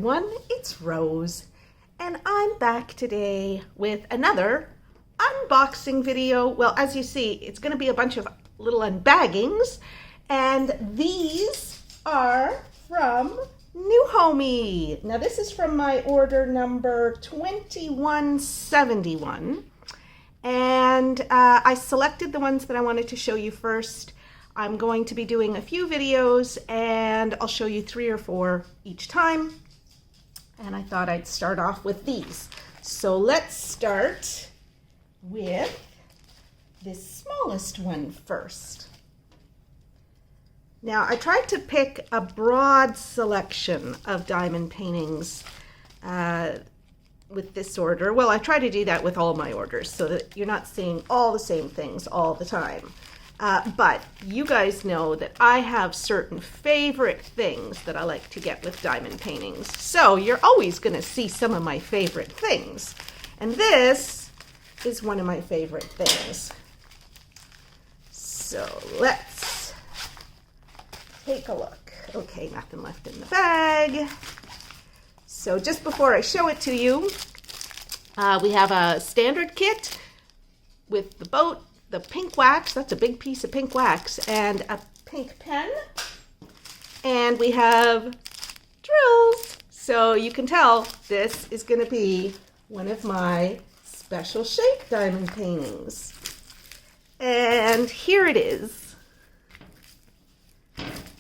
everyone, it's Rose, and I'm back today with another unboxing video. Well, as you see, it's going to be a bunch of little unbaggings, and these are from Newhomy. Now, this is from my order number 2171, and I selected the ones that I wanted to show you first. I'm going to be doing a few videos and I'll show you 3 or 4 each time. And I thought I'd start off with these. So let's start with this smallest one first. Now, I tried to pick a broad selection of diamond paintings with this order. Well, I try to do that with all my orders so that you're not seeing all the same things all the time. But you guys know that I have certain favorite things that I like to get with diamond paintings. So you're always going to see some of my favorite things. And this is one of my favorite things. So let's take a look. Okay, nothing left in the bag. So just before I show it to you, we have a standard kit with the boat, the pink wax, that's a big piece of pink wax, and a pink pen. And we have drills. So you can tell this is going to be one of my special shape diamond paintings. And here it is.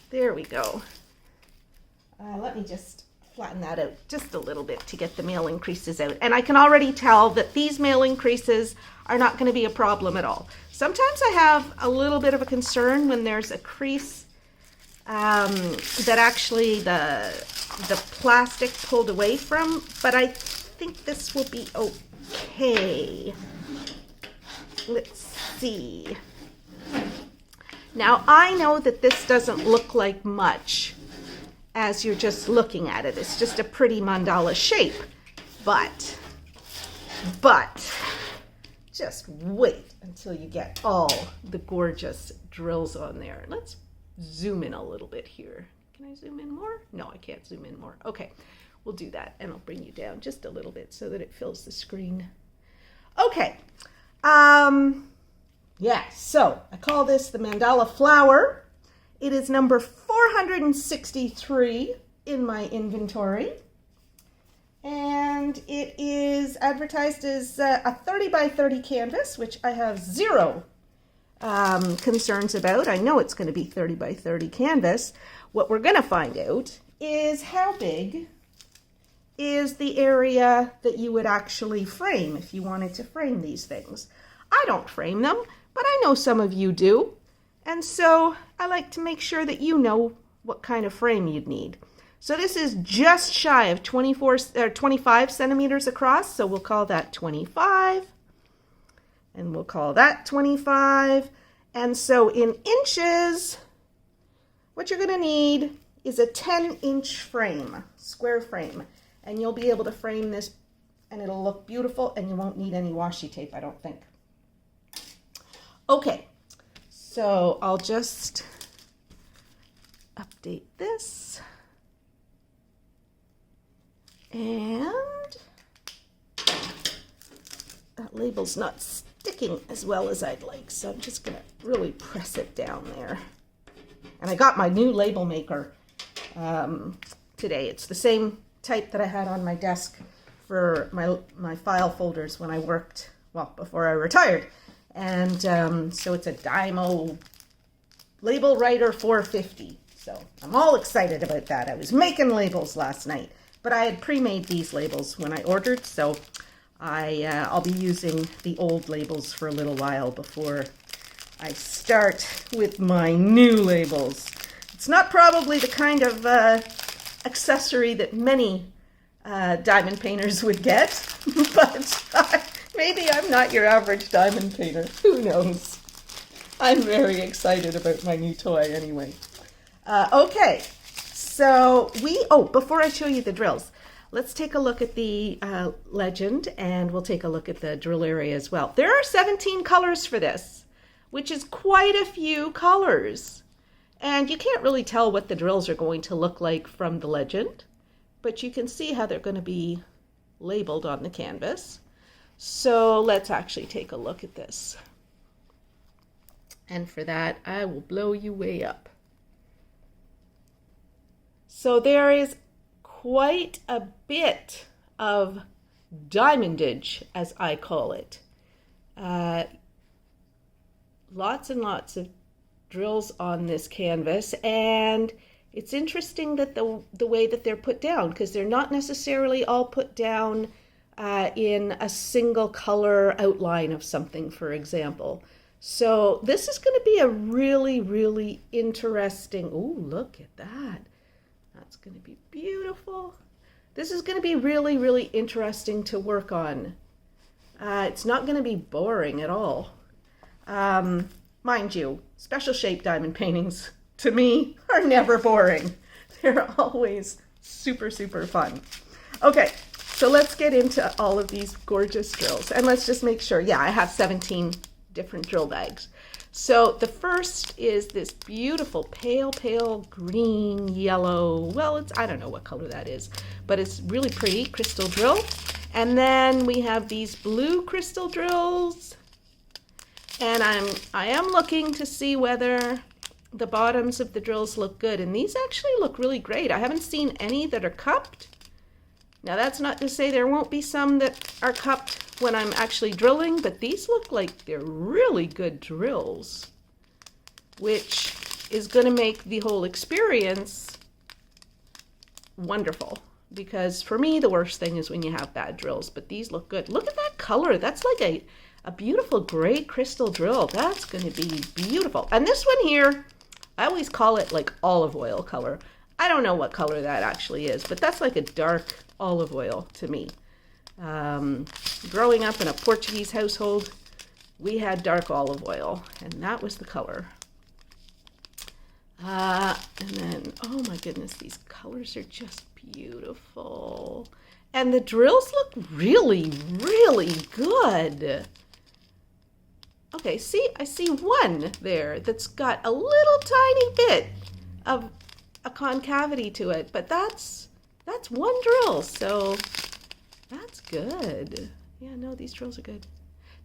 There we go. Let me just flatten that out just a little bit to get the mailing creases out. And I can already tell that these mailing creases are not going to be a problem at all. Sometimes I have a little bit of a concern when there's a crease that actually the plastic pulled away from, but I think this will be okay. Let's see. Now, I know that this doesn't look like much as you're just looking at it. It's just a pretty mandala shape, but just wait until you get all the gorgeous drills on there. Let's zoom in a little bit here. Can I zoom in more? No, I can't zoom in more. Okay, we'll do that, and I'll bring you down just a little bit so that it fills the screen. Okay, yeah, so I call this the Mandala Flower. It is number 463 in my inventory. And it is advertised as a 30 by 30 canvas, which I have zero concerns about. I know it's going to be 30 by 30 canvas. What we're going to find out is how big is the area that you would actually frame if you wanted to frame these things. I don't frame them, but I know some of you do. And so I like to make sure that you know what kind of frame you'd need. So this is just shy of 25 centimeters across, so we'll call that 25, and we'll call that 25. And so in inches, what you're going to need is a 10-inch frame, square frame, and you'll be able to frame this, and it'll look beautiful, and you won't need any washi tape, I don't think. Okay, so I'll just update this. And that label's not sticking as well as I'd like, so I'm just going to really press it down there. And I got my new label maker today. It's the same type that I had on my desk for my file folders when I worked, well, before I retired. And so it's a Dymo Label Writer 450. So I'm all excited about that. I was making labels last night. But I had pre-made these labels when I ordered, so I'll be using the old labels for a little while before I start with my new labels. It's not probably the kind of accessory that many diamond painters would get, but maybe I'm not your average diamond painter. Who knows? I'm very excited about my new toy anyway. Okay. So before I show you the drills, let's take a look at the legend, and we'll take a look at the drill area as well. There are 17 colors for this, which is quite a few colors. And you can't really tell what the drills are going to look like from the legend, but you can see how they're going to be labeled on the canvas. So let's actually take a look at this. And for that, I will blow you way up. So there is quite a bit of diamondage, as I call it. Lots and lots of drills on this canvas, and it's interesting that the way that they're put down, because they're not necessarily all put down in a single color outline of something, for example. So this is going to be a really, really interesting, ooh, look at that. That's going to be beautiful. This is going to be really, really interesting to work on. It's not going to be boring at all. Mind you, special shape diamond paintings, to me, are never boring. They're always super, super fun. Okay, so let's get into all of these gorgeous drills. And let's just make sure, yeah, I have 17 different drill bags. So the first is this beautiful pale, pale green, yellow, well, I don't know what color that is, but it's really pretty crystal drill. And then we have these blue crystal drills. And I am looking to see whether the bottoms of the drills look good. And these actually look really great. I haven't seen any that are cupped. Now that's not to say there won't be some that are cupped when I'm actually drilling, but these look like they're really good drills, which is going to make the whole experience wonderful. Because for me, the worst thing is when you have bad drills, but these look good. Look at that color. That's like a beautiful gray crystal drill. That's going to be beautiful. And this one here, I always call it like olive oil color. I don't know what color that actually is, but that's like a dark olive oil to me. Growing up in a Portuguese household, we had dark olive oil, and that was the color. And then, oh my goodness, these colors are just beautiful. And the drills look really, really good. Okay, see, I see one there that's got a little tiny bit of a concavity to it, but that's one drill, so that's good. Yeah, no, these drills are good.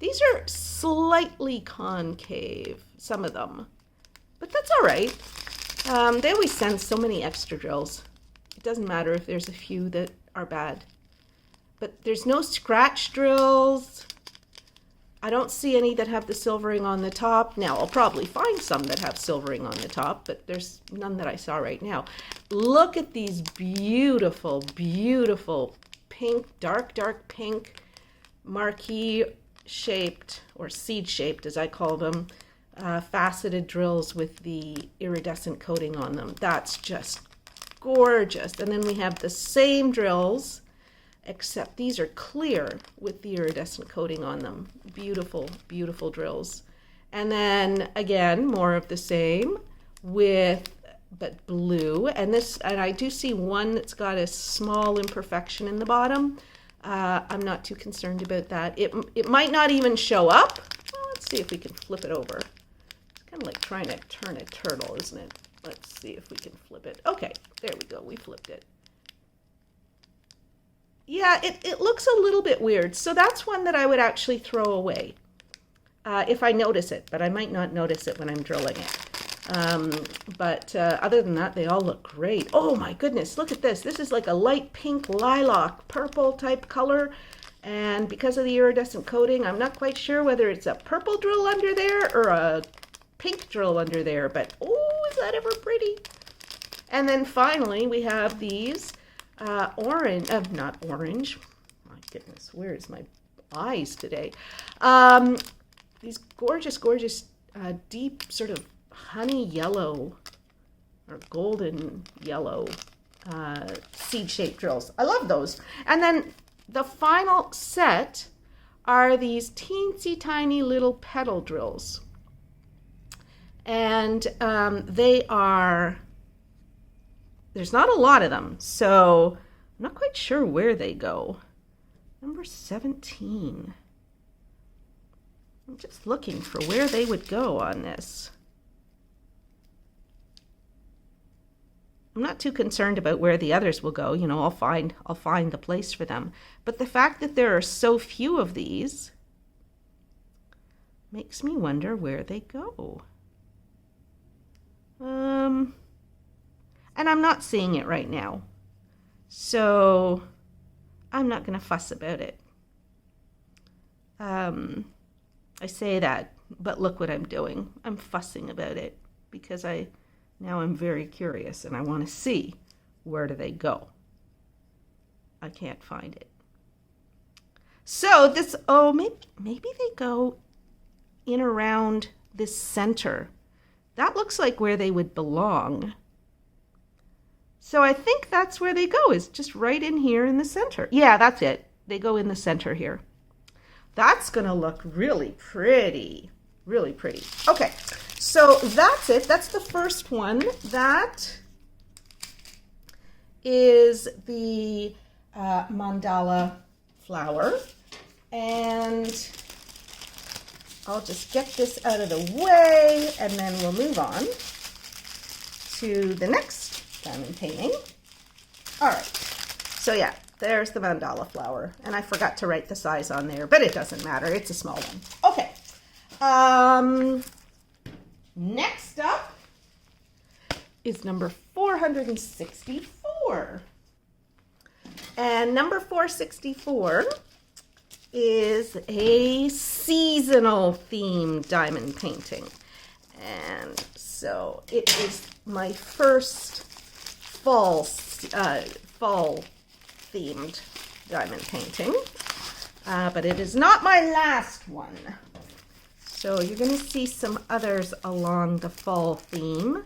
These are slightly concave, some of them, but that's all right. They always send so many extra drills. It doesn't matter if there's a few that are bad. But there's no scratch drills. I don't see any that have the silvering on the top. Now, I'll probably find some that have silvering on the top, but there's none that I saw right now. Look at these beautiful, beautiful pink, dark, dark pink marquee shaped, or seed shaped as I call them, faceted drills with the iridescent coating on them. That's just gorgeous. And then we have the same drills, except these are clear with the iridescent coating on them. Beautiful, beautiful drills. And then again, more of the same but blue. And I do see one that's got a small imperfection in the bottom. I'm not too concerned about that. It might not even show up. Well, let's see if we can flip it over. It's kind of like trying to turn a turtle, isn't it? Let's see if we can flip it. Okay, there we go. We flipped it. Yeah, it looks a little bit weird. So that's one that I would actually throw away if I notice it, but I might not notice it when I'm drilling it. But other than that, they all look great. Oh my goodness, look at this. This is like a light pink lilac purple type color. And because of the iridescent coating, I'm not quite sure whether it's a purple drill under there or a pink drill under there. But oh, is that ever pretty? And then finally, we have these not orange. My goodness, where is my eyes today? These gorgeous, gorgeous, deep sort of honey yellow or golden yellow seed-shaped drills. I love those. And then the final set are these teensy tiny little petal drills. And there's not a lot of them, so I'm not quite sure where they go. Number 17. I'm just looking for where they would go on this. not too concerned about where the others will go. You know, I'll find the place for them. But the fact that there are so few of these makes me wonder where they go. And I'm not seeing it right now, so I'm not going to fuss about it. I say that, but look what I'm doing. I'm fussing about it because now I'm very curious and I want to see, where do they go? I can't find it. So this, maybe they go in around this center. That looks like where they would belong. So I think that's where they go, is just right in here in the center. Yeah, that's it. They go in the center here. That's going to look really pretty. Really pretty. Okay, so that's it. That's the first one. That is the Mandala Flower. And I'll just get this out of the way, and then we'll move on to the next diamond painting. All right, so yeah, there's the Mandala Flower, and I forgot to write the size on there, but it doesn't matter. It's a small one. Okay. Next up is number 464. And number 464 is a seasonal themed diamond painting. And so it is my first fall themed diamond painting. But it is not my last one. So you're going to see some others along the fall theme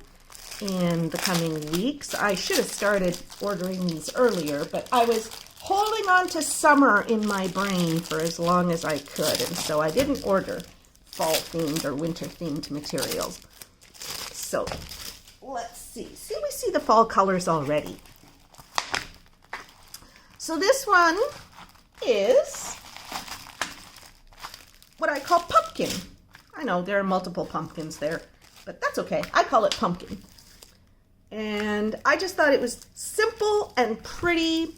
in the coming weeks. I should have started ordering these earlier, but I was holding on to summer in my brain for as long as I could, and so I didn't order fall themed or winter themed materials. So let's see. We see the fall colors already. So this one is what I call pumpkin. I know there are multiple pumpkins there, but that's okay. I call it pumpkin. And I just thought it was simple and pretty,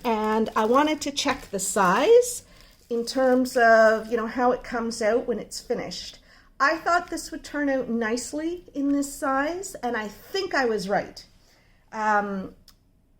and I wanted to check the size in terms of, how it comes out when it's finished. I thought this would turn out nicely in this size, and I think I was right.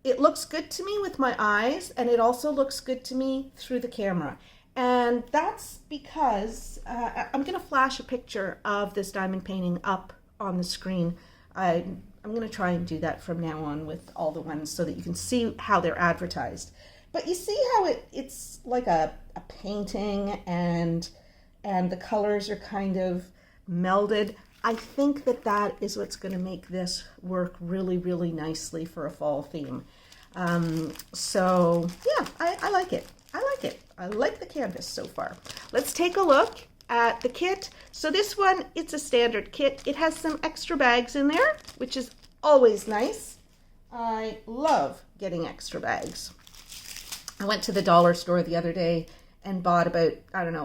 It looks good to me with my eyes, and it also looks good to me through the camera. And that's because I'm going to flash a picture of this diamond painting up on the screen. I'm going to try and do that from now on with all the ones so that you can see how they're advertised. But you see how it's like a painting, and the colors are kind of melded. I think that is what's going to make this work really, really nicely for a fall theme. So yeah, I like it. I like the canvas so far. Let's take a look at the kit. So this one, it's a standard kit. It has some extra bags in there, which is always nice. I love getting extra bags. I went to the dollar store the other day and bought about,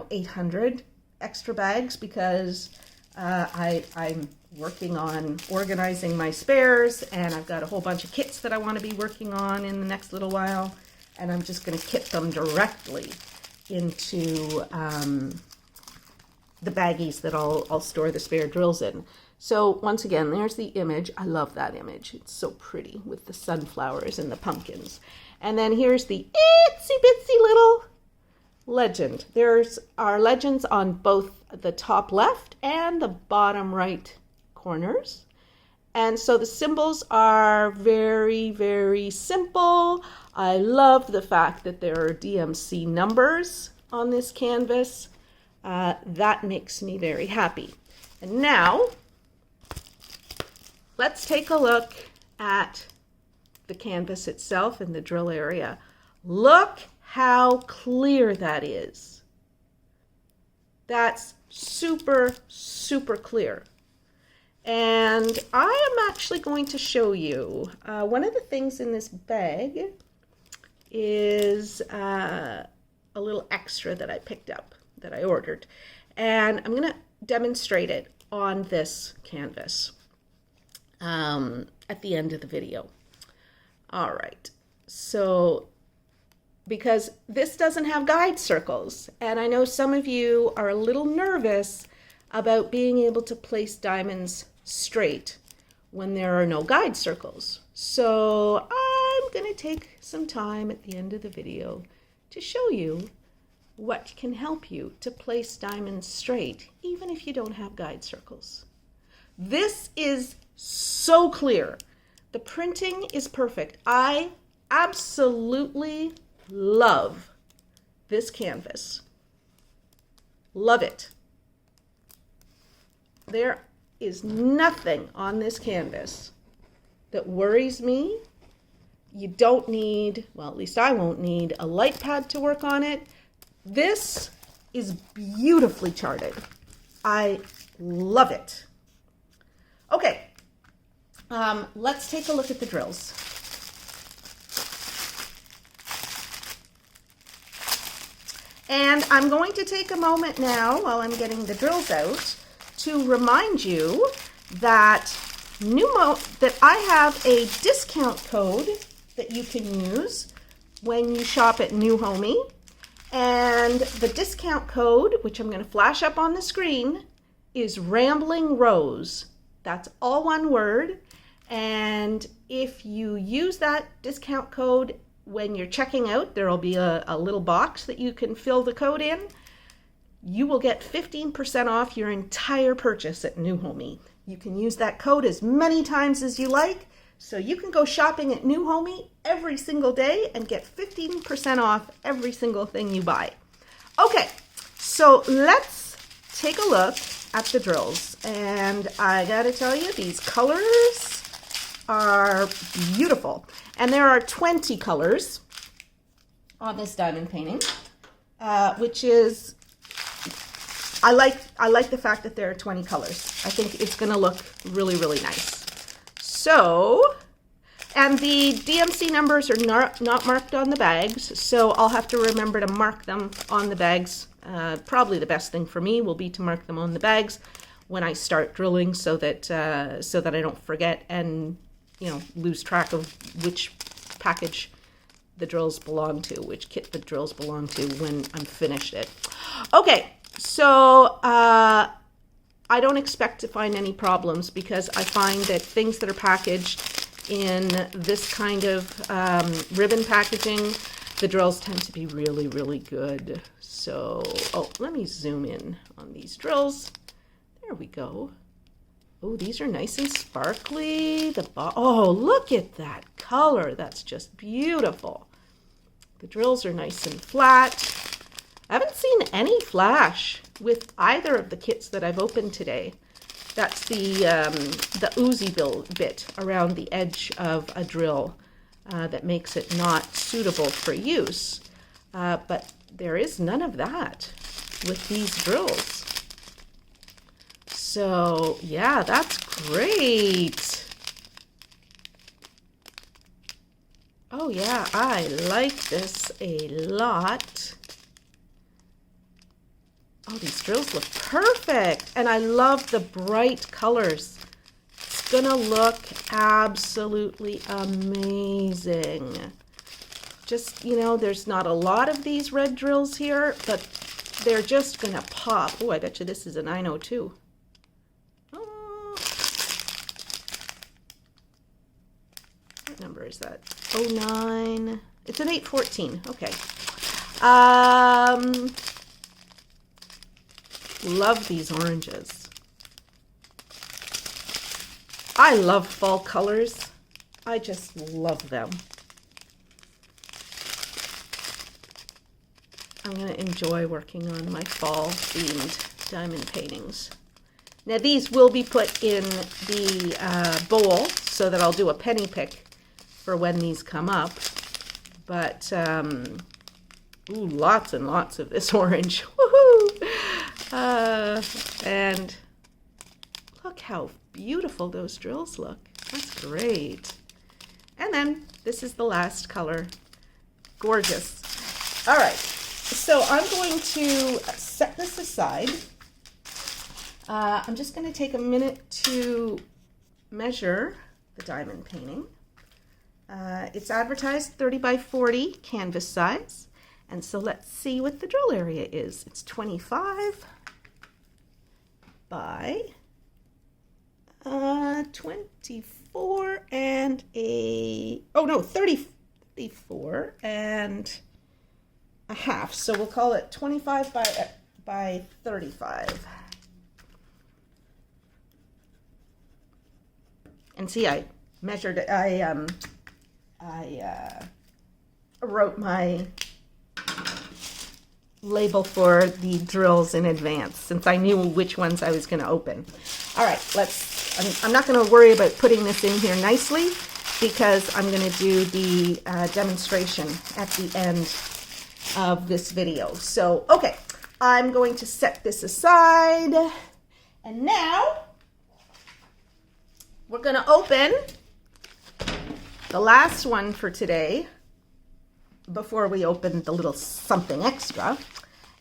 800 extra bags because I'm working on organizing my spares, and I've got a whole bunch of kits that I want to be working on in the next little while, and I'm just going to kit them directly into the baggies that I'll store the spare drills in. So once again, there's the image. I love that image. It's so pretty with the sunflowers and the pumpkins. And then here's the itsy bitsy little legend. There's our legends on both the top left and the bottom right corners. And so the symbols are very, very simple. I love the fact that there are DMC numbers on this canvas. That makes me very happy. And now, let's take a look at the canvas itself and the drill area. Look how clear that is. That's super, super clear. And I am actually going to show you one of the things in this bag is a little extra that I picked up, that I ordered. And I'm going to demonstrate it on this canvas at the end of the video. All right, so because this doesn't have guide circles, and I know some of you are a little nervous about being able to place diamonds straight when there are no guide circles. So I'm going to take some time at the end of the video to show you what can help you to place diamonds straight, even if you don't have guide circles. This is so clear. The printing is perfect. I absolutely love this canvas. Love it. There is nothing on this canvas that worries me. You don't need, well, at least I won't need a light pad to work on it. This is beautifully charted. I love it. Okay, let's take a look at the drills. And I'm going to take a moment now while I'm getting the drills out to remind you that I have a discount code that you can use when you shop at Newhomy. And the discount code, which I'm going to flash up on the screen, is Rambling Rose. That's all one word. And if you use that discount code when you're checking out, there will be a little box that you can fill the code in. You will get 15% off your entire purchase at Newhomy. You can use that code as many times as you like, so you can go shopping at Newhomy every single day and get 15% off every single thing you buy. Okay, so let's take a look at the drills. And I gotta tell you, these colors are beautiful. And there are 20 colors on this diamond painting, which is, I like the fact that there are 20 colors. I think it's gonna look really, really nice. So, and the DMC numbers are not marked on the bags, so I'll have to remember to mark them on the bags. Probably the best thing for me will be to mark them on the bags when I start drilling, so that I don't forget and lose track of which package the drills belong to, which kit the drills belong to when I'm finished it. Okay, so I don't expect to find any problems, because I find that things that are packaged in this kind of ribbon packaging, the drills tend to be really, really good. So, let me zoom in on these drills. There we go. Oh, these are nice and sparkly. Oh, look at that color. That's just beautiful. The drills are nice and flat. I haven't seen any flash with either of the kits that I've opened today. That's the oozy bit around the edge of a drill that makes it not suitable for use. But there is none of that with these drills. So, yeah, that's great. Oh, yeah, I like this a lot. Oh, these drills look perfect. And I love the bright colors. It's gonna look absolutely amazing. Just, there's not a lot of these red drills here, but they're just gonna pop. Oh, I bet you this is a 902. What number is that? 09. It's an 814. Okay. Love these oranges. I love fall colors. I just love them. I'm going to enjoy working on my fall themed diamond paintings. Now these will be put in the bowl so that I'll do a penny pick for when these come up. But, ooh, lots and lots of this orange. Woohoo! And look how beautiful those drills look. That's great. And then this is the last color. Gorgeous. All right, so I'm going to set this aside. I'm just going to take a minute to measure the diamond painting. It's advertised 30 by 40 canvas size. And so let's see what the drill area is. It's 25 by 24 and 34 and a half. So we'll call it 25 by 35. And see, I measured it. I wrote my label for the drills in advance since I knew which ones I was going to open. All right, I'm not going to worry about putting this in here nicely because I'm going to do the demonstration at the end of this video. So, okay, I'm going to set this aside. And now we're going to open the last one for today before we open the little something extra.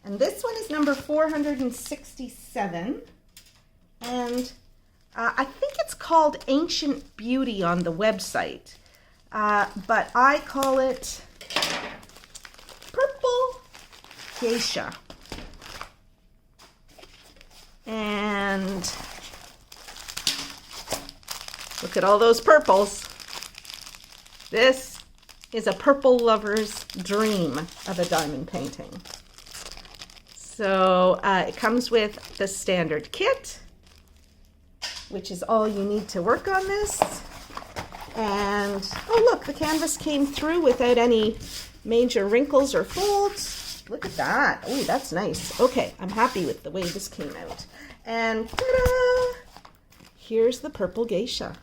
And this one is number 467. And I think it's called Ancient Beauty on the website. But I call it Purple Geisha. And look at all those purples. This is a purple lover's dream of a diamond painting. So it comes with the standard kit, which is all you need to work on this. And, oh look, the canvas came through without any major wrinkles or folds. Look at that. Oh, that's nice. Okay, I'm happy with the way this came out. And ta-da! Here's the purple geisha.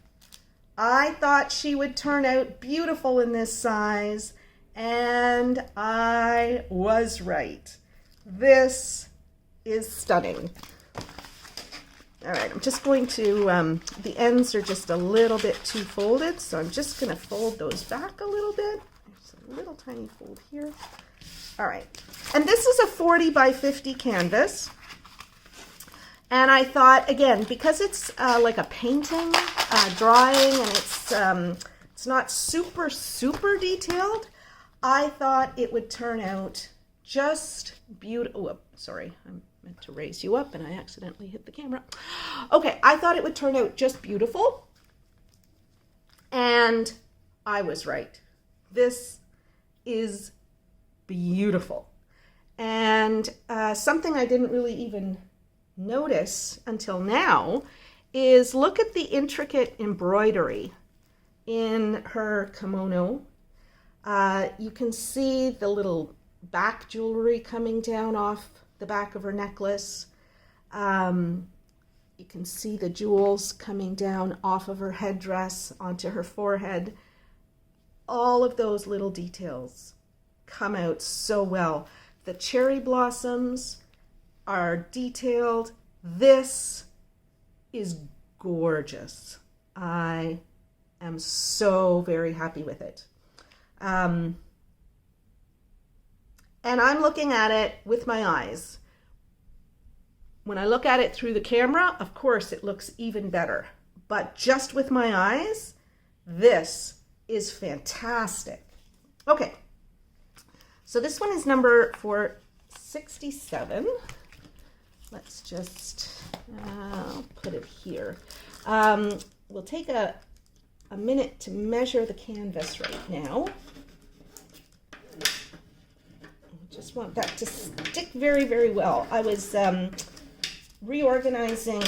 I thought she would turn out beautiful in this size, and I was right. This is stunning. All right, I'm just going to, the ends are just a little bit too folded, so I'm just going to fold those back a little bit. There's a little tiny fold here. All right, and this is a 40 by 50 canvas. And I thought, again, because it's like a painting, drawing, and it's not super, super detailed, I thought it would turn out just beautiful. Oh, sorry, I meant to raise you up and I accidentally hit the camera. Okay, I thought it would turn out just beautiful. And I was right. This is beautiful. And something I didn't really even notice until now is look at the intricate embroidery in her kimono. You can see the little back jewelry coming down off the back of her necklace. You can see the jewels coming down off of her headdress onto her forehead. All of those little details come out so well. The cherry blossoms are detailed. This is gorgeous. I am so very happy with it. And I'm looking at it with my eyes. When I look at it through the camera, of course, it looks even better. But just with my eyes, this is fantastic. Okay, so this one is number 467. Let's just put it here. We'll take a minute to measure the canvas right now. I just want that to stick very, very well. I was reorganizing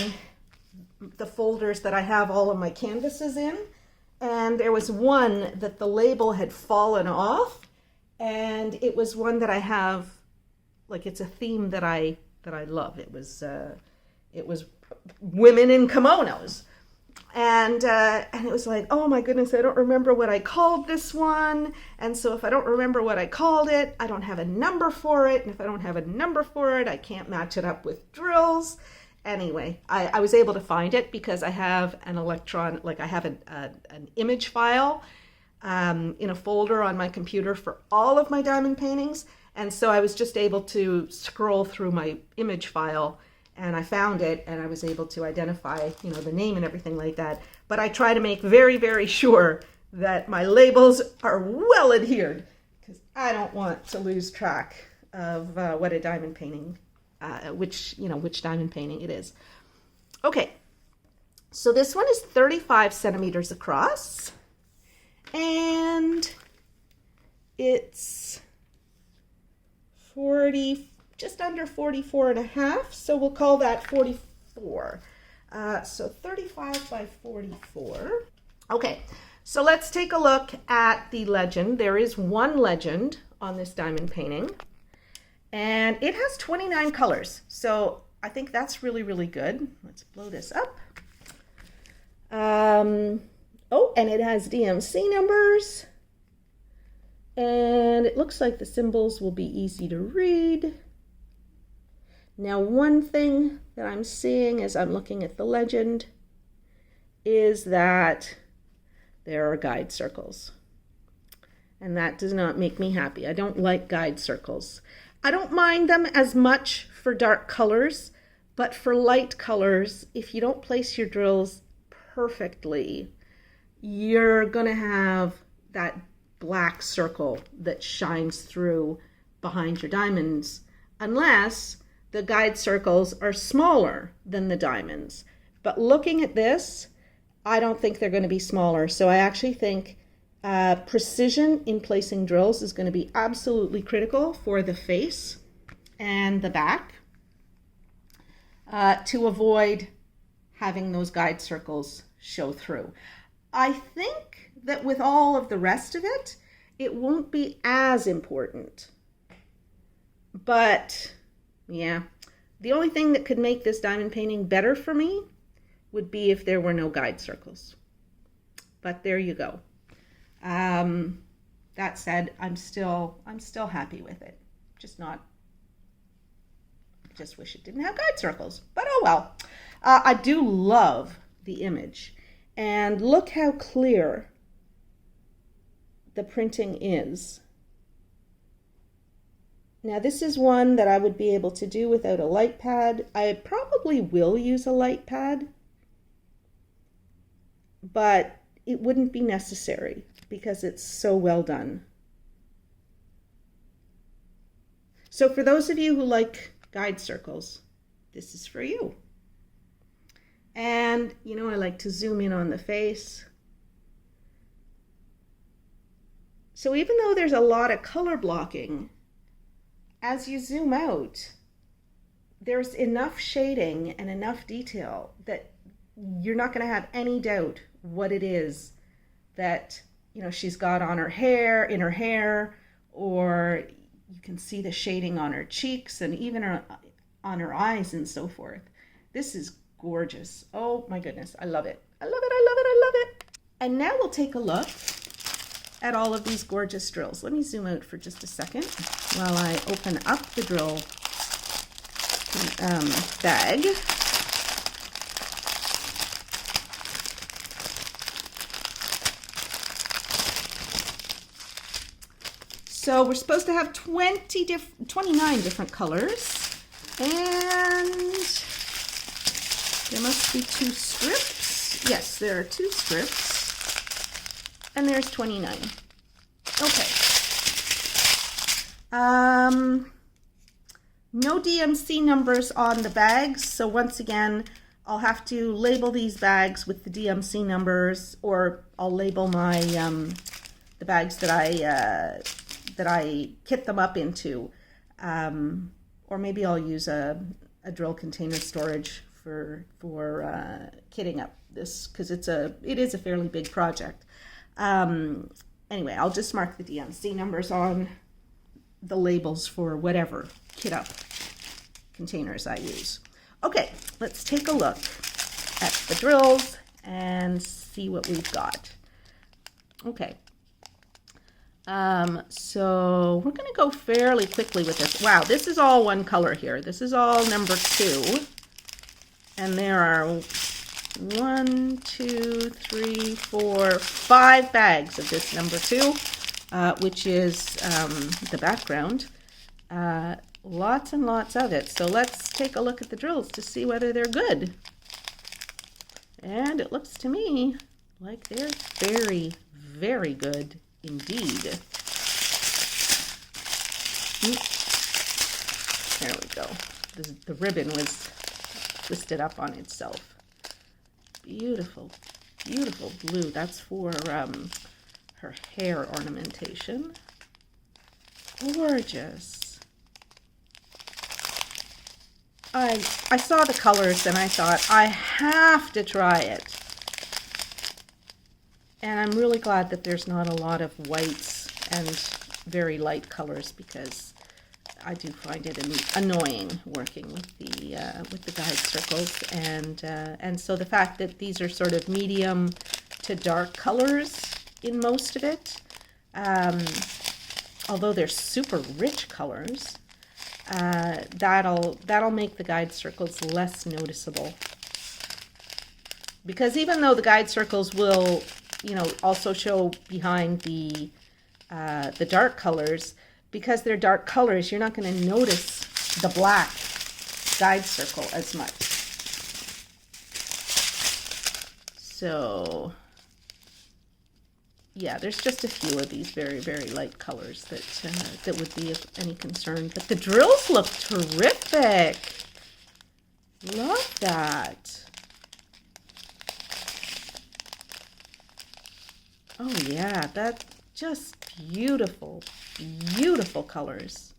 the folders that I have all of my canvases in, and there was one that the label had fallen off, and it was one that I have, like, it's a theme that I love. It was women in kimonos, and it was like, oh my goodness, I don't remember what I called this one, and so if I don't remember what I called it, I don't have a number for it, and if I don't have a number for it, I can't match it up with drills. Anyway, I was able to find it because I have an an image file in a folder on my computer for all of my diamond paintings. And so I was just able to scroll through my image file and I found it and I was able to identify, the name and everything like that. But I try to make very, very sure that my labels are well adhered, because I don't want to lose track of what a diamond painting, which diamond painting it is. Okay, so this one is 35 centimeters across, and it's 40, just under 44 and a half, so we'll call that 44. So 35 by 44. Okay, so let's take a look at the legend. There is one legend on this diamond painting, and it has 29 colors. So I think that's really, really good. Let's blow this up. Oh, and it has DMC numbers. And it looks like the symbols will be easy to read. Now, one thing that I'm seeing as I'm looking at the legend is that there are guide circles. And that does not make me happy. I don't like guide circles. I don't mind them as much for dark colors, but for light colors, if you don't place your drills perfectly, you're going to have that black circle that shines through behind your diamonds, unless the guide circles are smaller than the diamonds. But looking at this, I don't think they're going to be smaller. So I actually think precision in placing drills is going to be absolutely critical for the face and the back to avoid having those guide circles show through. I think that with all of the rest of it, it won't be as important. But yeah, the only thing that could make this diamond painting better for me would be if there were no guide circles. But there you go. That said, I'm still happy with it. Just wish it didn't have guide circles, but oh well. I do love the image, and look how clear the printing is. Now this is one that I would be able to do without a light pad. I probably will use a light pad, but it wouldn't be necessary because it's so well done. So for those of you who like guide circles, this is for you. And you know, I like to zoom in on the face. So even though there's a lot of color blocking, as you zoom out, there's enough shading and enough detail that you're not going to have any doubt what it is that, you know, she's got on her hair, in her hair, or you can see the shading on her cheeks and even on her eyes and so forth. This is gorgeous. Oh my goodness, I love it. I love it, I love it, I love it. And now we'll take a look at all of these gorgeous drills. Let me zoom out for just a second while I open up the drill bag. So we're supposed to have 29 different colors, and there must be 2 strips. Yes, there are 2 strips, and there's 29. Okay. No DMC numbers on the bags, so once again, I'll have to label these bags with the DMC numbers, or I'll label my the bags that I kit them up into, or maybe I'll use a drill container storage for kitting up this, because it is a fairly big project. Anyway, I'll just mark the DMC numbers on the labels for whatever kit up containers I use. Okay, let's take a look at the drills and see what we've got. Okay. So we're going to go fairly quickly with this. Wow, this is all one color here. This is all number 2. And there are 1, 2, 3, 4, 5 bags of this number 2, which is the background. Lots and lots of it. So let's take a look at the drills to see whether they're good. And it looks to me like they're very, very good indeed. There we go. The ribbon was twisted up on itself. Beautiful, beautiful blue. That's for her hair ornamentation. Gorgeous. I saw the colors and I thought, I have to try it. And I'm really glad that there's not a lot of whites and very light colors, because I do find it annoying working with the guide circles, and so the fact that these are sort of medium to dark colors in most of it, although they're super rich colors, that'll make the guide circles less noticeable. Because even though the guide circles will, also show behind the dark colors, because they're dark colors, you're not going to notice the black guide circle as much. So, yeah, there's just a few of these very, very light colors that would be of any concern. But the drills look terrific. Love that. Oh yeah, that's just beautiful, beautiful colors.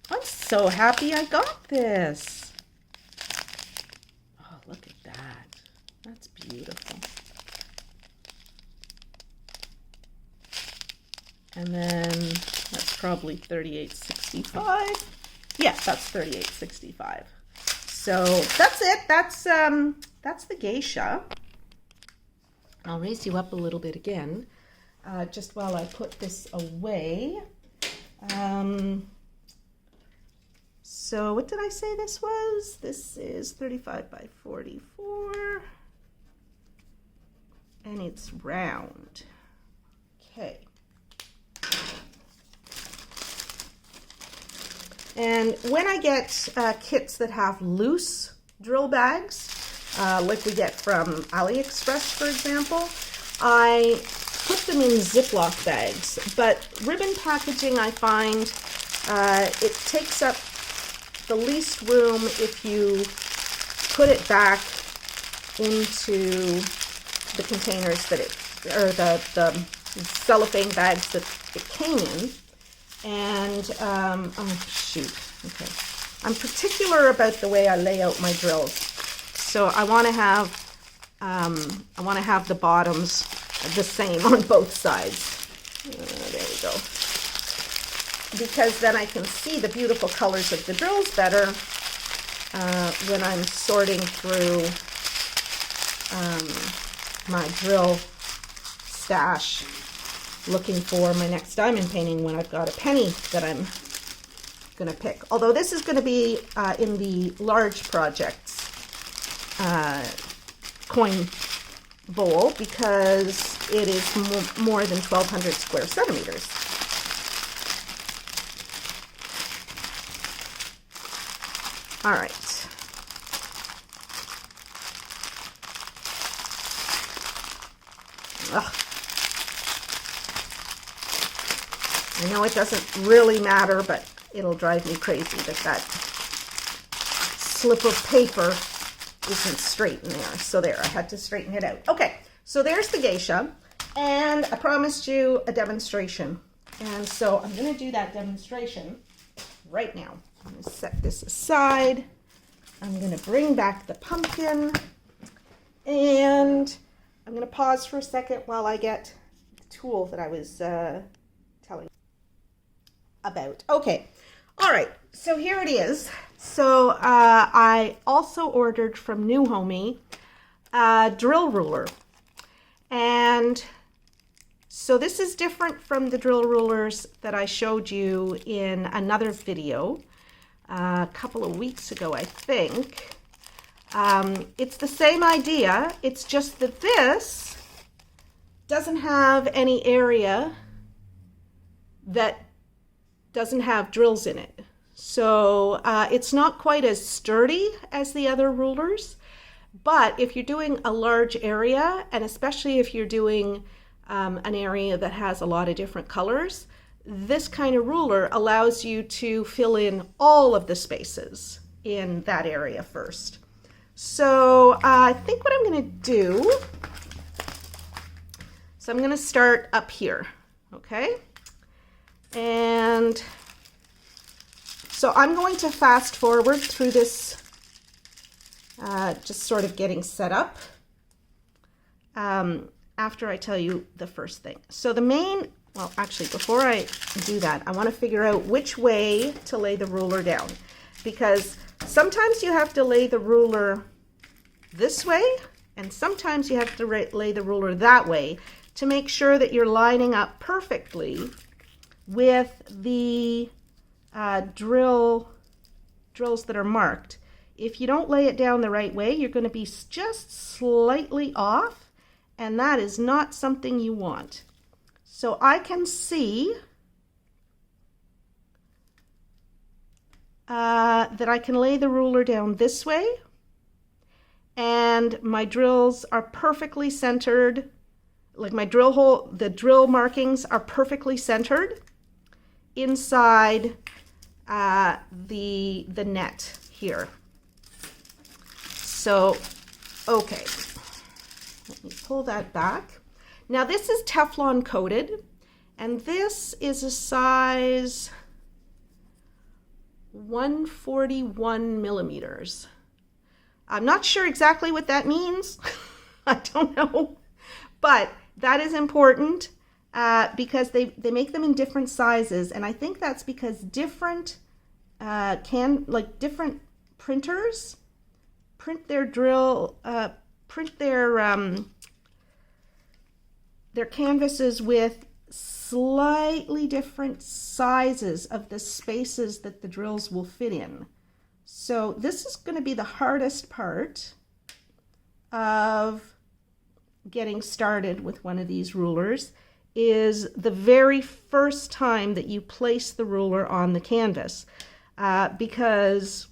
I'm so happy I got this. Oh, look at that. That's beautiful. And then that's probably 3865. Yeah, that's 3865. So that's it. That's the Geisha. I'll raise you up a little bit again, just while I put this away. So what did I say this was? This is 35 by 44, and it's round. Okay. And when I get kits that have loose drill bags, like we get from AliExpress, for example, I put them in Ziploc bags. But ribbon packaging, I find, it takes up the least room if you put it back into the containers that or the cellophane bags that it came in. And, oh shoot, okay. I'm particular about the way I lay out my drills. So I want to have the bottoms the same on both sides. There we go. Because then I can see the beautiful colors of the drills better when I'm sorting through my drill stash, looking for my next diamond painting when I've got a penny that I'm going to pick. Although this is going to be in the large projects coin bowl, because it is more than 1,200 square centimeters. All right. Ugh. I know it doesn't really matter, but it'll drive me crazy that slip of paper isn't straight in there. So there, I had to straighten it out. Okay, so there's the Geisha, and I promised you a demonstration. And so I'm going to do that demonstration right now. I'm going to set this aside. I'm going to bring back the pumpkin, and I'm going to pause for a second while I get the tool that I was telling you about. Okay, all right, so here it is. So I also ordered from Newhomy a drill ruler, and so this is different from the drill rulers that I showed you in another video a couple of weeks ago, I think. It's the same idea, it's just that this doesn't have any area that doesn't have drills in it. So it's not quite as sturdy as the other rulers, But if you're doing a large area, and especially if you're doing an area that has a lot of different colors, this kind of ruler allows you to fill in all of the spaces in that area first. So I think what I'm going to do, so I'm going to start up here, okay? And so I'm going to fast forward through this, just sort of getting set up after I tell you the first thing. So the main, well, actually, before I do that, I want to figure out which way to lay the ruler down, because sometimes you have to lay the ruler this way, and sometimes you have to lay the ruler that way to make sure that you're lining up perfectly with the drills that are marked. If you don't lay it down the right way, you're going to be just slightly off, and that is not something you want. So I can see that I can lay the ruler down this way, and my drills are perfectly centered, like my drill hole, the drill markings are perfectly centered inside the net here. So, okay, let me pull that back. Now this is Teflon coated, and this is a size 141 millimeters. I'm not sure exactly what that means. I don't know, but that is important because they make them in different sizes, and I think that's because different different printers print their their canvases with slightly different sizes of the spaces that the drills will fit in. So this is going to be the hardest part of getting started with one of these rulers, is the very first time that you place the ruler on the canvas, because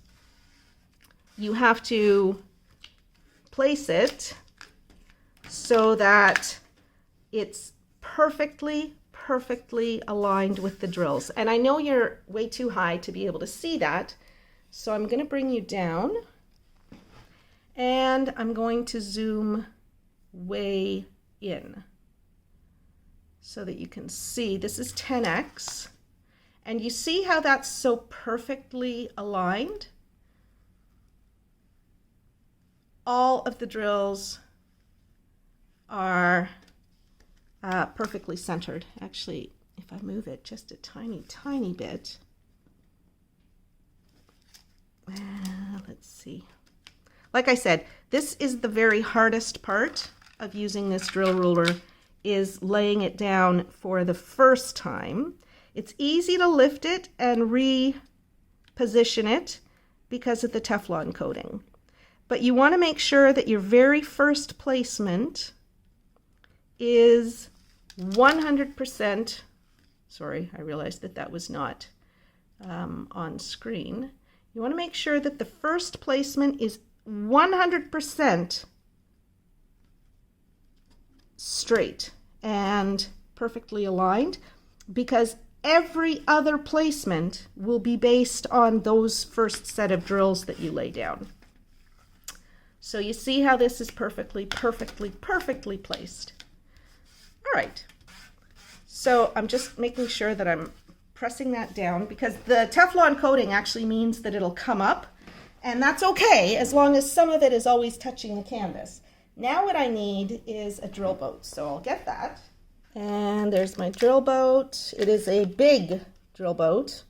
you have to place it so that it's perfectly aligned with the drills. And I know you're way too high to be able to see that, so I'm going to bring you down, and I'm going to zoom way in so that you can see. This is 10x, and you see how that's so perfectly aligned? All of the drills are perfectly centered. Actually, if I move it just a tiny bit, let's see. Like I said, this is the very hardest part of using this drill ruler, is laying it down for the first time. It's easy to lift it and reposition it because of the Teflon coating. But you want to make sure that your very first placement is 100%, sorry, I realized that that was not on screen. You want to make sure that the first placement is 100% straight and perfectly aligned, because every other placement will be based on those first set of drills that you lay down. So you see how this is perfectly placed. All right, so I'm just making sure that I'm pressing that down, because the Teflon coating actually means that it'll come up, and that's okay as long as some of it is always touching the canvas. Now what I need is a drill boat, so I'll get that. And there's my drill boat. It is a big drill boat.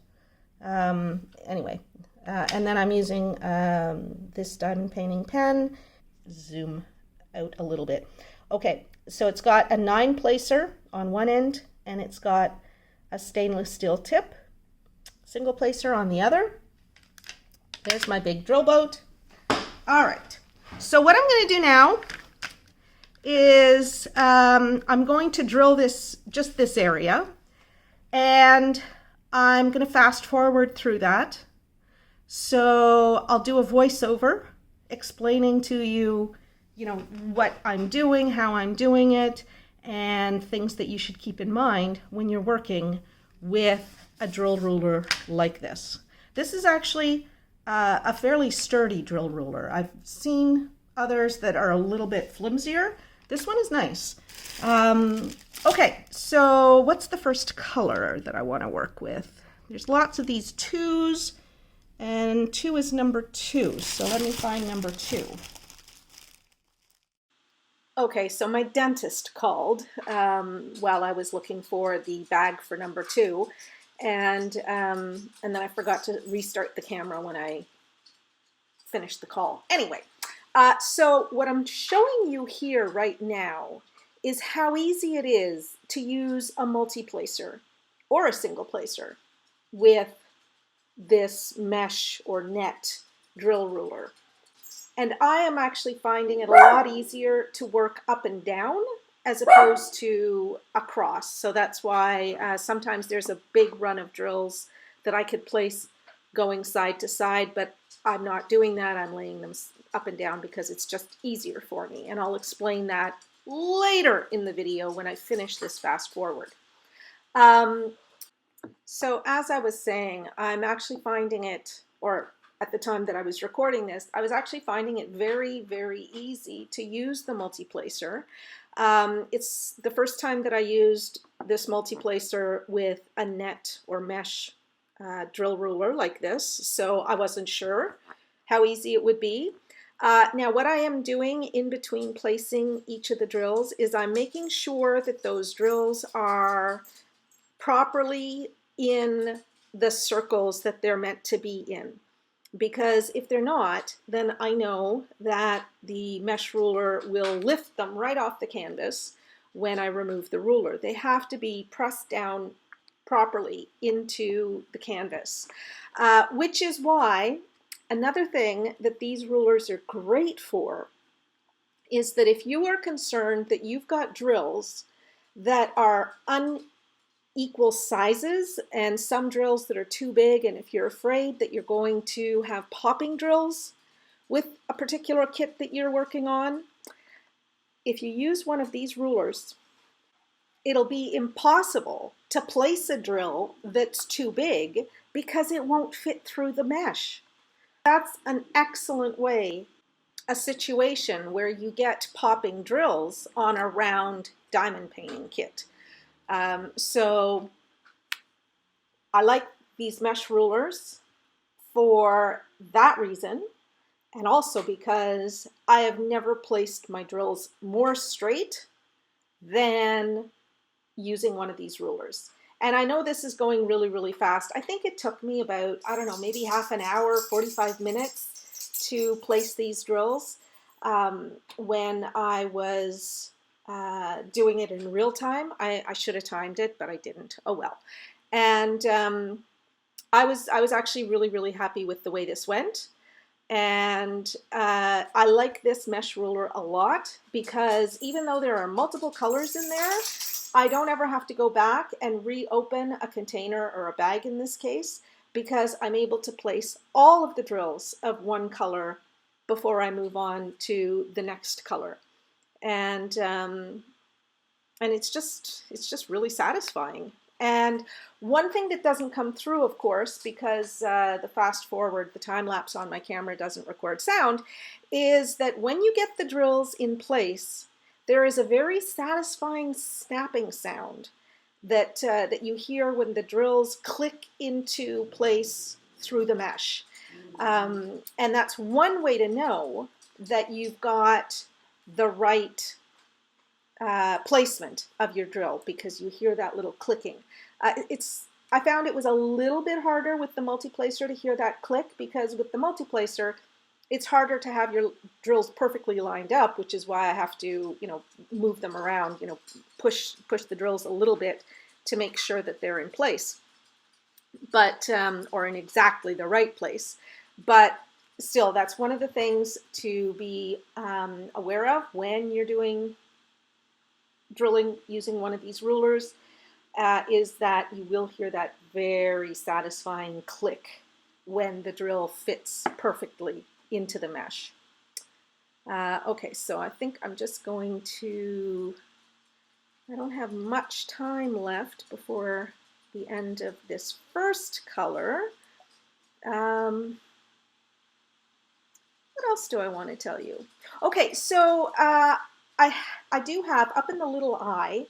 Anyway, and then I'm using this diamond painting pen. Zoom out a little bit. Okay, so it's got a 9-placer on one end, and it's got a stainless steel tip, single placer on the other. There's my big drill boat. All right, so what I'm going to do now is I'm going to drill just this area, and I'm going to fast forward through that. So I'll do a voiceover explaining to you, you know, what I'm doing, how I'm doing it, and things that you should keep in mind when you're working with a drill ruler like this. This is actually a fairly sturdy drill ruler. I've seen others that are a little bit flimsier. This one is nice. Okay, so what's the first color that I want to work with? There's lots of these 2s, and 2 is number 2, so let me find number 2. Okay, so my dentist called while I was looking for the bag for number 2, and then I forgot to restart the camera when I finished the call. Anyway, so what I'm showing you here right now is how easy it is to use a multi-placer or a single placer with this mesh or net drill ruler. And I am actually finding it a lot easier to work up and down as opposed to across. So that's why sometimes there's a big run of drills that I could place going side to side, but I'm not doing that. I'm laying them up and down because it's just easier for me. And I'll explain that later in the video when I finish this fast forward. So as I was saying, I'm actually finding it, or at the time that I was recording this, I was actually finding it very, very easy to use the multi-placer. It's the first time that I used this multi-placer with a net or mesh drill ruler like this, so I wasn't sure how easy it would be. Now what I am doing in between placing each of the drills is I'm making sure that those drills are properly in the circles that they're meant to be in. Because if they're not, then I know that the mesh ruler will lift them right off the canvas when I remove the ruler. They have to be pressed down properly into the canvas, which is why another thing that these rulers are great for is that if you are concerned that you've got drills that are unequal sizes and some drills that are too big, and if you're afraid that you're going to have popping drills with a particular kit that you're working on, if you use one of these rulers, it'll be impossible to place a drill that's too big because it won't fit through the mesh. That's an excellent way, a situation where you get popping drills on a round diamond painting kit. So I like these mesh rulers for that reason, and also because I have never placed my drills more straight than using one of these rulers. And I know this is going really, really fast. I think it took me about, I don't know, maybe half an hour, 45 minutes to place these drills when I was doing it in real time. I should have timed it, but I didn't. Oh well. And I was actually really, really happy with the way this went. And I like this mesh ruler a lot because even though there are multiple colors in there, I don't ever have to go back and reopen a container or a bag in this case, because I'm able to place all of the drills of one color before I move on to the next color. And it's just really satisfying. And one thing that doesn't come through, of course, because the fast forward, the time lapse on my camera doesn't record sound, is that when you get the drills in place, there is a very satisfying snapping sound that you hear when the drills click into place through the mesh. And that's one way to know that you've got the right placement of your drill, because you hear that little clicking. I found it was a little bit harder with the multi-placer to hear that click, because with the multi-placer, it's harder to have your drills perfectly lined up, which is why I have to, move them around, push the drills a little bit to make sure that they're in place, but or in exactly the right place. But still, that's one of the things to be aware of when you're doing drilling using one of these rulers, is that you will hear that very satisfying click when the drill fits perfectly into the mesh. Okay, so I think I'm just going to, I don't have much time left before the end of this first color. What else do I want to tell you? Okay, so I do have, up in the little eye,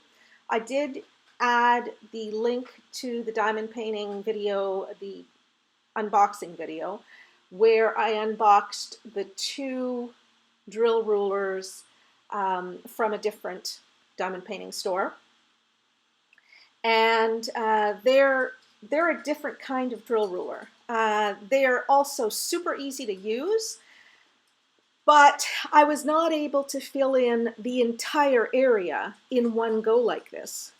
I did add the link to the diamond painting video, the unboxing video, where I unboxed the 2 drill rulers from a different diamond painting store. And they're a different kind of drill ruler. They're also super easy to use, but I was not able to fill in the entire area in one go like this.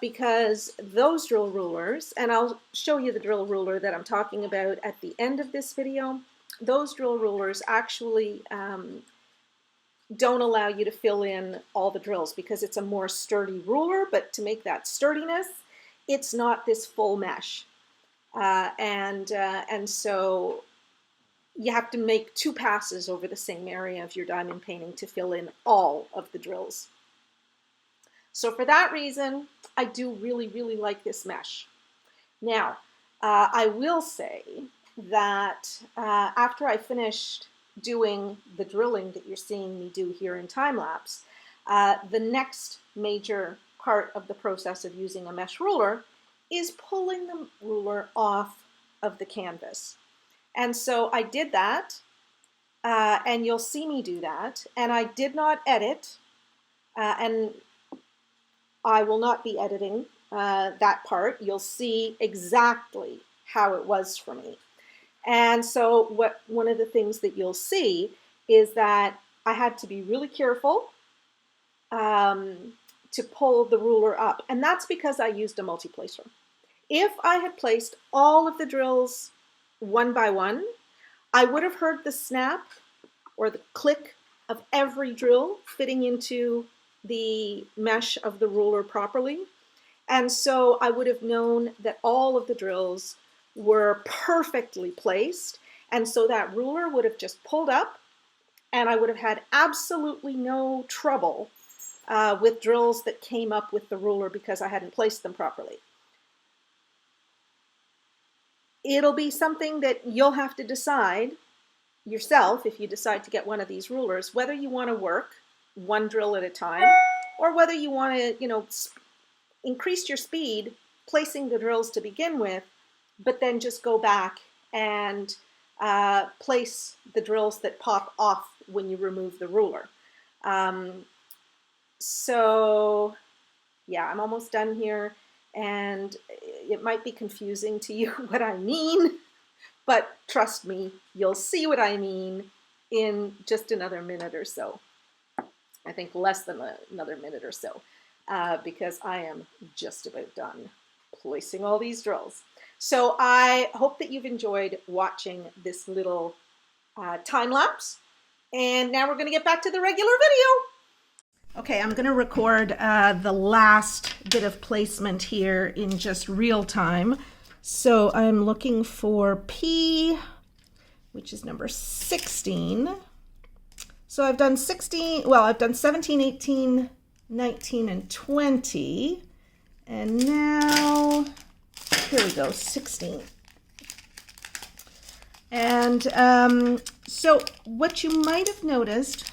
Because those drill rulers, and I'll show you the drill ruler that I'm talking about at the end of this video, those drill rulers actually don't allow you to fill in all the drills because it's a more sturdy ruler, but to make that sturdiness, it's not this full mesh. And so you have to make 2 passes over the same area of your diamond painting to fill in all of the drills. So for that reason, I do really, really like this mesh. Now, I will say that after I finished doing the drilling that you're seeing me do here in time-lapse, the next major part of the process of using a mesh ruler is pulling the ruler off of the canvas. And so I did that, and you'll see me do that, and I did not edit, and I will not be editing that part. You'll see exactly how it was for me. And so one of the things that you'll see is that I had to be really careful to pull the ruler up. And that's because I used a multi-placer. If I had placed all of the drills one by one, I would have heard the snap or the click of every drill fitting into the mesh of the ruler properly. And so I would have known that all of the drills were perfectly placed. And so that ruler would have just pulled up, and I would have had absolutely no trouble with drills that came up with the ruler because I hadn't placed them properly. It'll be something that you'll have to decide yourself if you decide to get one of these rulers, whether you want to work one drill at a time or whether you want to, increase your speed placing the drills to begin with, but then just go back and place the drills that pop off when you remove the ruler. So yeah, I'm almost done here, and it might be confusing to you what I mean, but trust me, you'll see what I mean in just another minute or so. I think less than another minute or so, because I am just about done placing all these drills. So I hope that you've enjoyed watching this little time lapse. And now we're going to get back to the regular video. Okay, I'm going to record the last bit of placement here in just real time. So I'm looking for P, which is number 16. So I've done 16, well, I've done 17, 18, 19, and 20. And now, here we go, 16. And so what you might have noticed,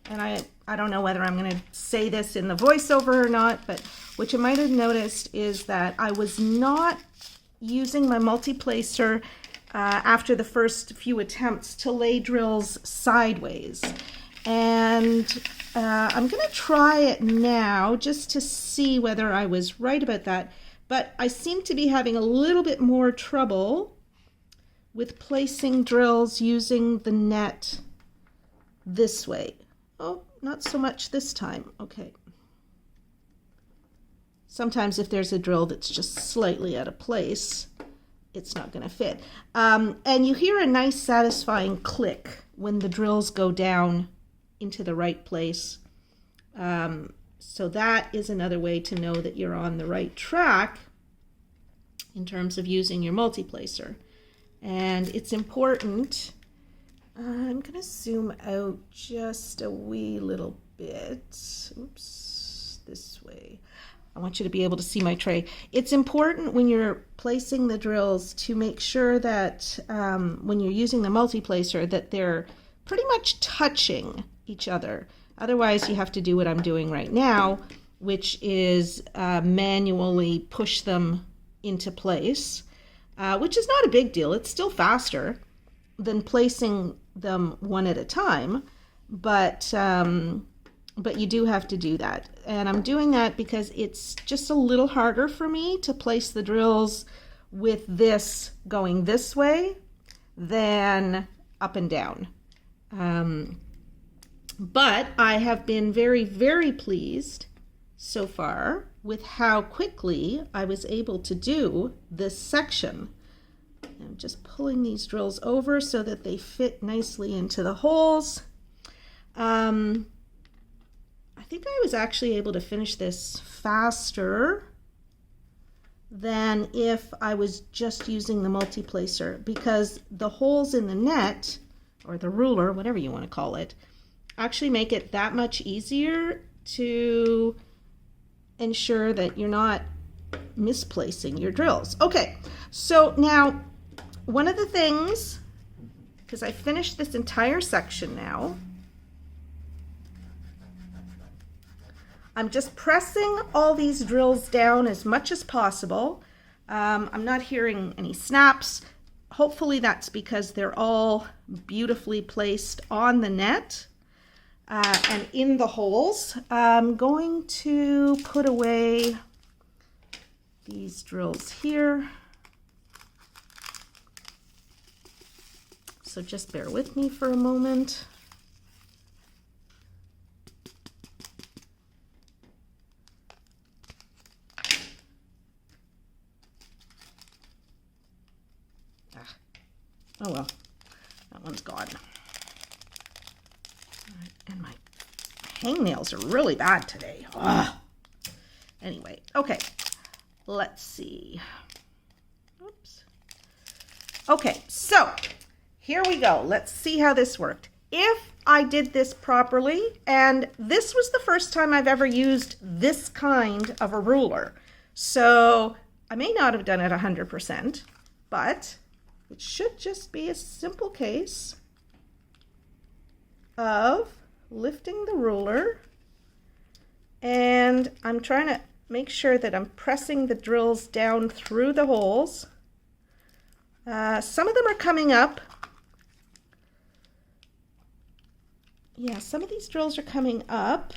and I don't know whether I'm going to say this in the voiceover or not, but what you might have noticed is that I was not using my multi-placer after the first few attempts to lay drills sideways. And I'm going to try it now just to see whether I was right about that. But I seem to be having a little bit more trouble with placing drills using the net this way. Oh, not so much this time. Okay. Sometimes if there's a drill that's just slightly out of place, it's not going to fit. And you hear a nice satisfying click when the drills go down into the right place. So that is another way to know that you're on the right track in terms of using your multi-placer. And it's important I'm going to zoom out just a wee little bit. Oops, this way. I want you to be able to see my tray. It's important when you're placing the drills to make sure that when you're using the multi-placer that they're pretty much touching each other. Otherwise, you have to do what I'm doing right now, which is manually push them into place, which is not a big deal. It's still faster than placing them one at a time, but you do have to do that. And I'm doing that because it's just a little harder for me to place the drills with this going this way than up and down. But I have been very, very pleased so far with how quickly I was able to do this section. I'm just pulling these drills over so that they fit nicely into the holes. I think I was actually able to finish this faster than if I was just using the multi-placer, because the holes in the net, or the ruler, whatever you want to call it, actually make it that much easier to ensure that you're not misplacing your drills. Okay, so now one of the things, because I finished this entire section now, I'm just pressing all these drills down as much as possible. I'm not hearing any snaps. Hopefully that's because they're all beautifully placed on the net and in the holes. I'm going to put away these drills here. So just bear with me for a moment. Oh well, that one's gone. And my hangnails are really bad today. Ugh. Anyway, okay, let's see. Oops. Okay, so here we go. Let's see how this worked. If I did this properly, and this was the first time I've ever used this kind of a ruler, so I may not have done it 100%, but it should just be a simple case of lifting the ruler, and I'm trying to make sure that I'm pressing the drills down through the holes. Some of them are coming up. Yeah, some of these drills are coming up.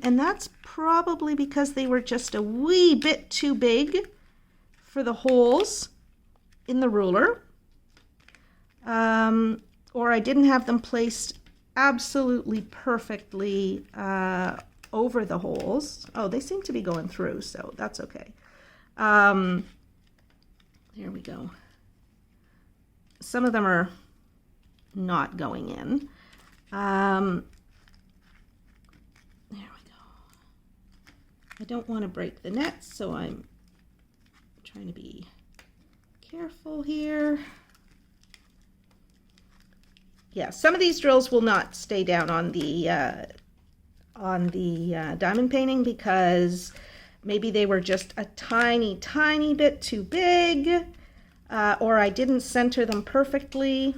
And that's probably because they were just a wee bit too big for the holes in the ruler. Or I didn't have them placed absolutely perfectly over the holes. Oh, they seem to be going through, so that's okay. There we go. Some of them are not going in. There we go. I don't want to break the net, so I'm trying to be careful here. Yeah, some of these drills will not stay down on the diamond painting because maybe they were just a tiny, tiny bit too big, or I didn't center them perfectly.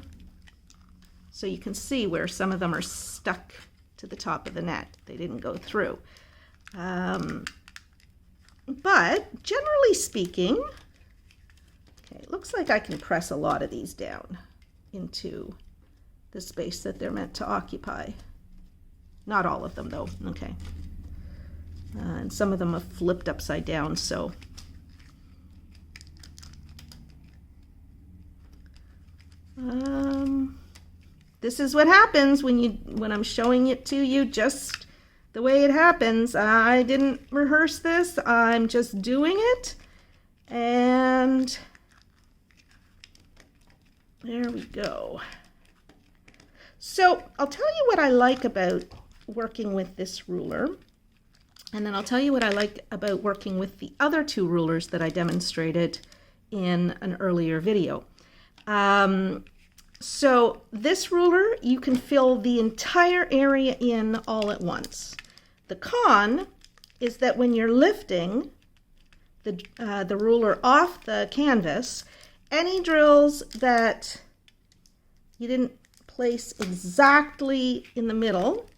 So you can see where some of them are stuck to the top of the net. They didn't go through. But generally speaking, okay, it looks like I can press a lot of these down into the space that they're meant to occupy. Not all of them though, okay. And some of them have flipped upside down, so. This is what happens when I'm showing it to you just the way it happens. I didn't rehearse this, I'm just doing it. And there we go. So I'll tell you what I like about working with this ruler. And then I'll tell you what I like about working with the other two rulers that I demonstrated in an earlier video. So this ruler, you can fill the entire area in all at once. The con is that when you're lifting the ruler off the canvas, any drills that you didn't place exactly in the middle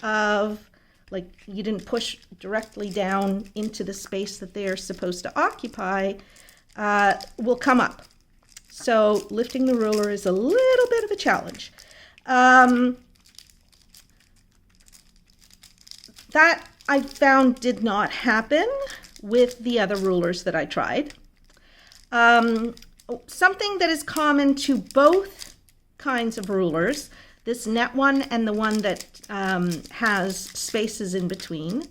of, like you didn't push directly down into the space that they are supposed to occupy, will come up. So lifting the ruler is a little bit of a challenge. That I found did not happen with the other rulers that I tried. Something that is common to both kinds of rulers, this net one and the one that has spaces in between,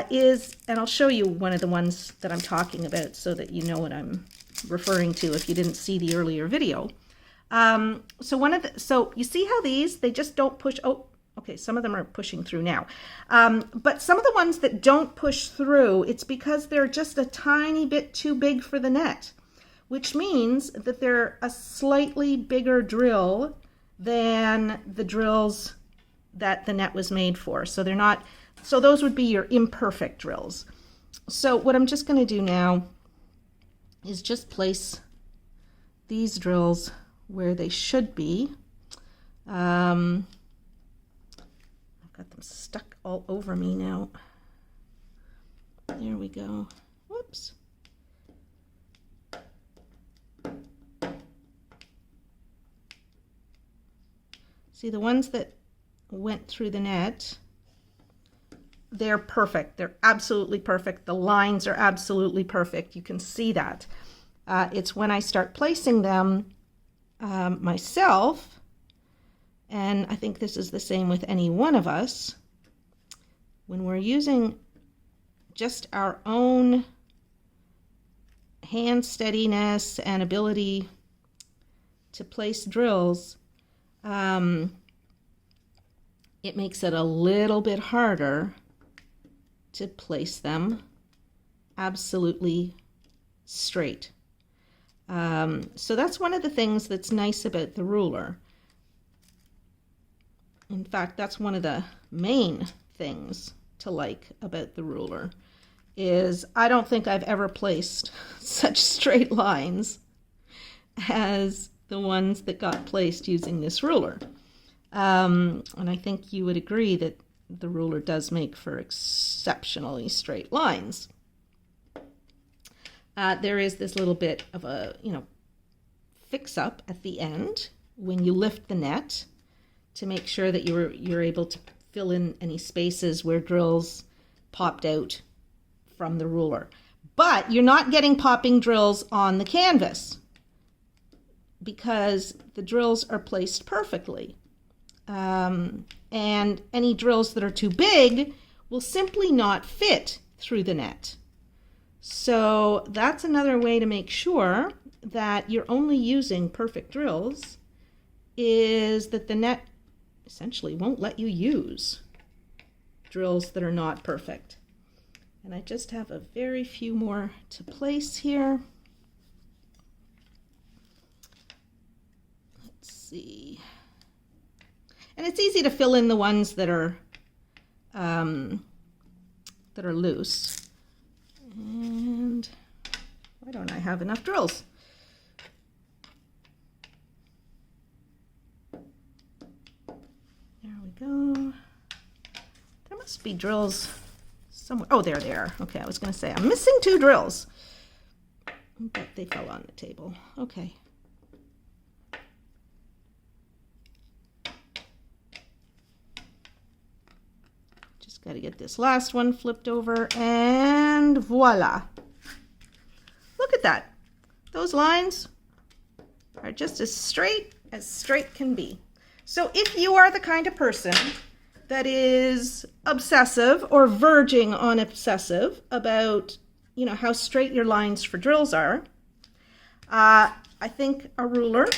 is, and I'll show you one of the ones that I'm talking about so that you know what I'm referring to if you didn't see the earlier video. So you see how they just don't push. Oh, okay, some of them are pushing through now. But some of the ones that don't push through, it's because they're just a tiny bit too big for the net, which means that they're a slightly bigger drill than the drills that the net was made for. So they're not, so those would be your imperfect drills. So what I'm just going to do now is just place these drills where they should be. I've got them stuck all over me now. There we go. Whoops. See, the ones that went through the net, they're perfect. They're absolutely perfect. The lines are absolutely perfect. You can see that. It's when I start placing them myself, and I think this is the same with any one of us, when we're using just our own hand steadiness and ability to place drills, it makes it a little bit harder to place them absolutely straight. So that's one of the things that's nice about the ruler. In fact, that's one of the main things to like about the ruler, is I don't think I've ever placed such straight lines as the ones that got placed using this ruler. And I think you would agree that the ruler does make for exceptionally straight lines. There is this little bit of a, fix up at the end when you lift the net to make sure that you're able to fill in any spaces where drills popped out from the ruler. But you're not getting popping drills on the canvas because the drills are placed perfectly. And any drills that are too big will simply not fit through the net. So that's another way to make sure that you're only using perfect drills, is that the net essentially won't let you use drills that are not perfect. And I just have a very few more to place here. Let's see. And it's easy to fill in the ones that are loose. And why don't I have enough drills? There we go. There must be drills somewhere. Oh, there they are. Okay, I was going to say I'm missing 2 drills, but they fell on the table. Okay. Got to get this last one flipped over, and voila. Look at that. Those lines are just as straight can be. So if you are the kind of person that is obsessive or verging on obsessive about, how straight your lines for drills are, I think a ruler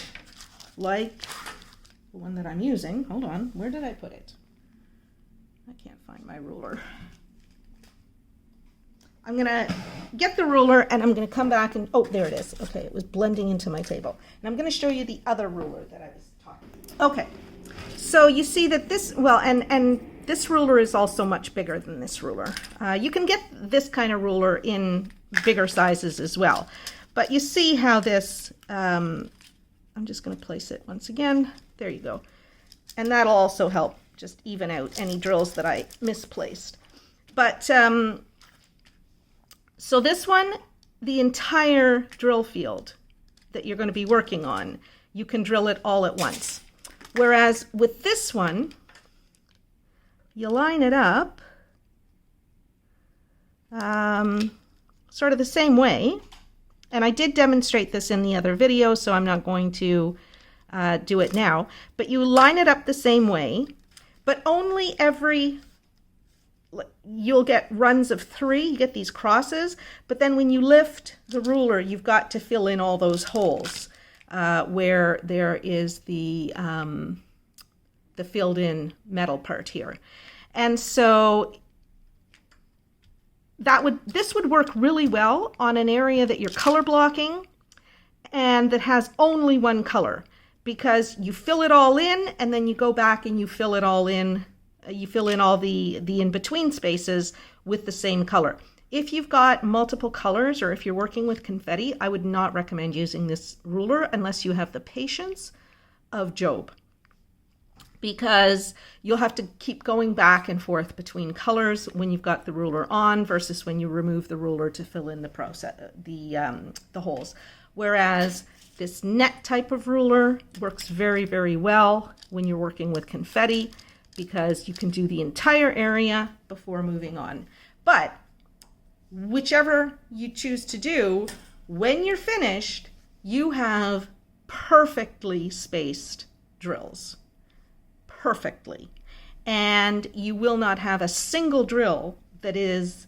like the one that I'm using, hold on, where did I put it? I can't find my ruler. I'm gonna get the ruler and I'm gonna come back and, oh, there it is. Okay, it was blending into my table. And I'm gonna show you the other ruler that I was talking about. Okay, so you see that this, well, and this ruler is also much bigger than this ruler. You can get this kind of ruler in bigger sizes as well. But you see how this, I'm just gonna place it once again. There you go. And that'll also help just even out any drills that I misplaced. But, so this one, the entire drill field that you're going to be working on, you can drill it all at once. Whereas with this one, you line it up sort of the same way. And I did demonstrate this in the other video, so I'm not going to do it now. But you line it up the same way, but only you'll get runs of 3, you get these crosses, but then when you lift the ruler, you've got to fill in all those holes where there is the filled in metal part here. And so this would work really well on an area that you're color blocking and that has only one color, because you fill it all in and then you go back and you fill it all in. You fill in all the in-between spaces with the same color. If you've got multiple colors or if you're working with confetti, I would not recommend using this ruler unless you have the patience of Job, because you'll have to keep going back and forth between colors when you've got the ruler on versus when you remove the ruler to fill in the holes. Whereas this net type of ruler works very, very well when you're working with confetti, because you can do the entire area before moving on. But whichever you choose to do, when you're finished, you have perfectly spaced drills. Perfectly. And you will not have a single drill that is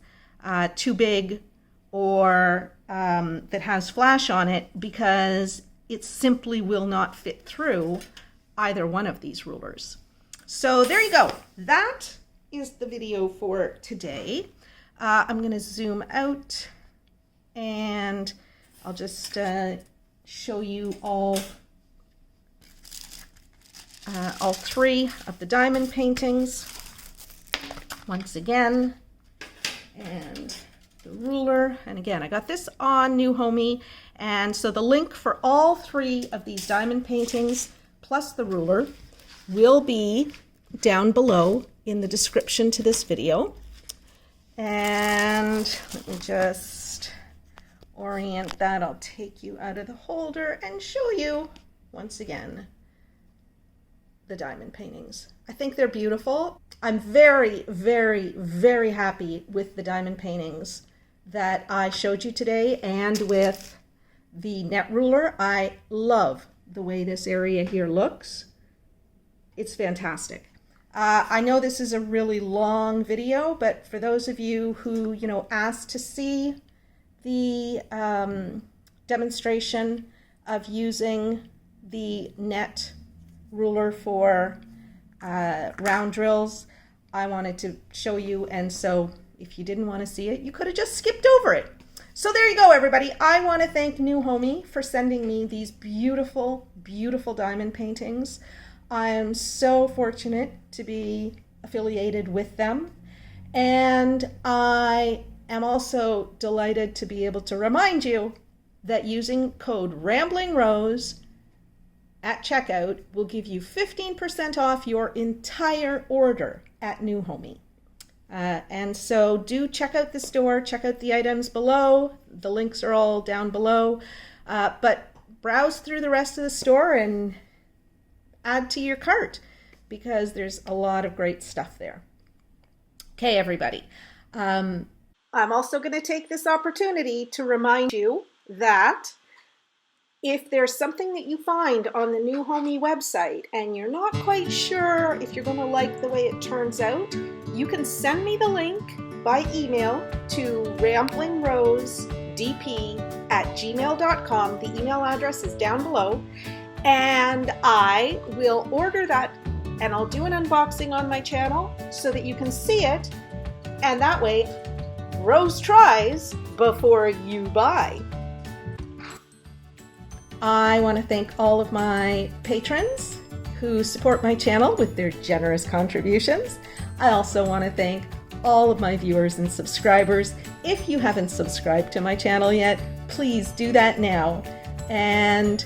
too big or that has flash on it, because it simply will not fit through either one of these rulers. So there you go. That is the video for today. I'm going to zoom out and I'll just show you all 3 of the diamond paintings once again, and the ruler. And again, I got this on Newhomy, and so the link for all 3 of these diamond paintings plus the ruler will be down below in the description to this video. And let me just orient that. I'll take you out of the holder and show you once again the diamond paintings. I think they're beautiful. I'm very, very, very happy with the diamond paintings that I showed you today, and with the net ruler. I love the way this area here looks. It's fantastic. I know this is a really long video, but for those of you who, asked to see the demonstration of using the net ruler for round drills, I wanted to show you, and so if you didn't want to see it, you could have just skipped over it. So there you go, everybody. I want to thank Newhomy for sending me these beautiful, beautiful diamond paintings. I am so fortunate to be affiliated with them, and I am also delighted to be able to remind you that using code RAMBLINGROSE at checkout will give you 15% off your entire order at Newhomy. And so do check out the store, check out the items below. The links are all down below. But browse through the rest of the store and add to your cart, because there's a lot of great stuff there. Okay, everybody. I'm also going to take this opportunity to remind you that if there's something that you find on the Newhomy website and you're not quite sure if you're going to like the way it turns out, you can send me the link by email to ramblingrosedp@gmail.com. The email address is down below, and I will order that, and I'll do an unboxing on my channel so that you can see it, and that way Rose tries before you buy. I want to thank all of my patrons who support my channel with their generous contributions. I also want to thank all of my viewers and subscribers. If you haven't subscribed to my channel yet, please do that now. And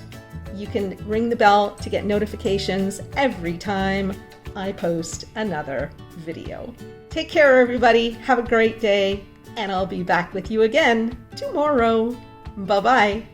you can ring the bell to get notifications every time I post another video. Take care, everybody. Have a great day, and I'll be back with you again tomorrow. Bye-bye.